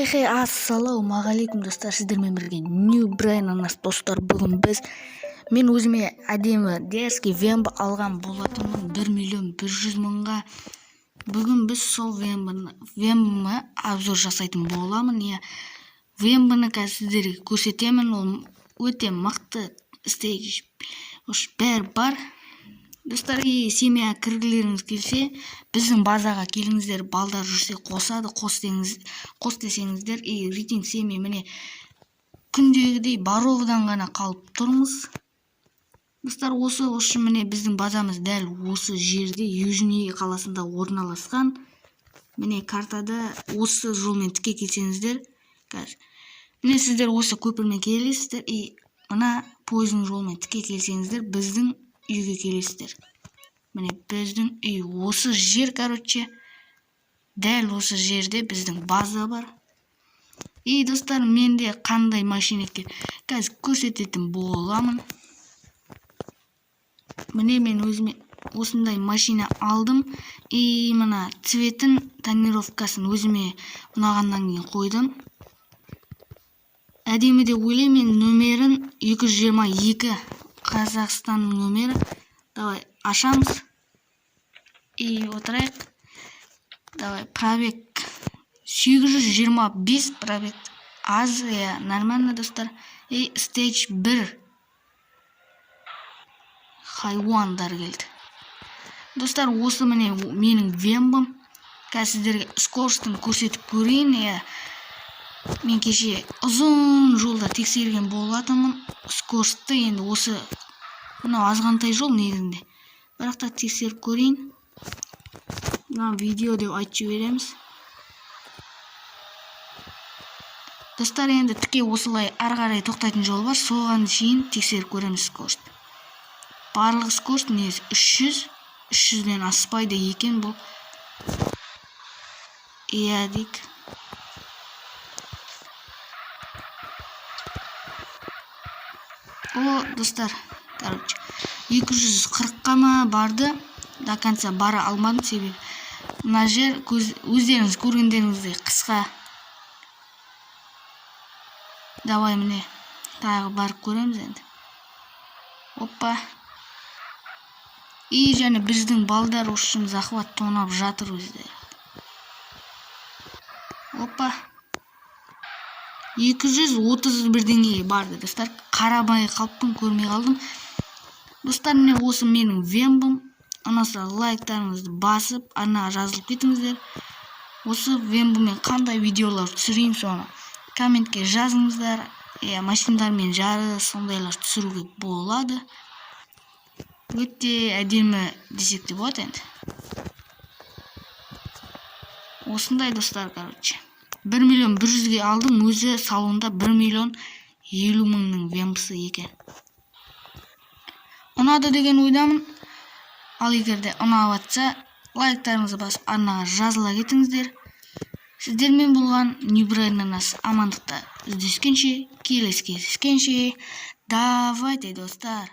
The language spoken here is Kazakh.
Хей, ассалаумағалейкум достар, сіздермен бірге New Brain Anas достар. Бүгін мен өзіме әдемі дерзкий вемб алған болатынмын 1.100.000-ға. Бүгін біз сол вембіні обзор жасайтын боламын. Вембіні сіздерге көрсетемін. Ол өте мықты стейдж бәрі бар. Достар, семьяға кіргілеріңіз келсе, біздің базаға келіңіздер, балдар жүрсе қосады, қос десеңіздер, рейтинг семья міне күндегідей Бороводан ғана қалып тұрмыз. Достар, осы міне біздің базамыз дәл осы жерде, Южный қаласында орналасқан. Міне картада осы жолмен тіке келсеңіздер, міне сіздер осы көпірмен келесіздер, мына пойыздың жолмен тіке келсеңіздер, біздің үйге келесіздер. Міне біздің үй осы жер, дәл осы жерде біздің база бар. Достар, менде қандай машина қазір көрсететін боламын. Міне мен өзіме осындай машина алдым. Мына цветін, тонировкасын өзіме ұнағаннан кейін қойдым. Әдемі де ойлаймын, нөмерін 222 Қазақстанның нөмері. Давай ашамыз. Отырайық. Давай, пробег 825 пробег. Аз, нормально, достар. Стейдж 1 хайуандар келді. Достар, осы міне менің вембім. Сіздерге скоростын көрсетіп көрейін. Мен кеше ұзын жолда тексерген болатынмын. Скоростты енді осы мынау азғантай жол негізінде. Бірақта тексеріп көрейін. Видео деп айтып жібереміз. Достар, енді тіке осылай ары қарай тоқтайтын жол бар. Соған шейін тексеріп көреміз скорост. Барлық скорост негізі 300-ден аспайды екен бұл. Дейік. Достар, 240-қа ма барды, до конца бара алмадым, себебі мына жер өздеріңіз көргендеріңіздей қысқа. Давай міне тағы барып көреміз енді. Опа. Және біздің балдар үшін захват тонап жатыр өздері. Опа. 231 деңгейге барды, достар. Қарабай қалыппын, көрмей қалдым. Достар, міне осы менің вембім. Ұнаса лайктарыңызды басып, арнаға жазылып кетіңіздер. Осы вембімен қандай видеолар түсірейін, соны комментке жазыңыздар. Машиндармен жарыс, сондайлар түсіруге болады. Өте әдемі десек те болады енді. Осындай, достар, 1.100.000-ге алдым, өзі салонда 1.050.000-ның вембісі екен. Ұнады деген ойдамын. Ал егерде ұнап жатса, лайктарыңызды басып, арнаға жазыла кетіңіздер. Сіздермен болған New Brain Anas амандықта жүздескенше, келесі кездескенше. Давайте, достар.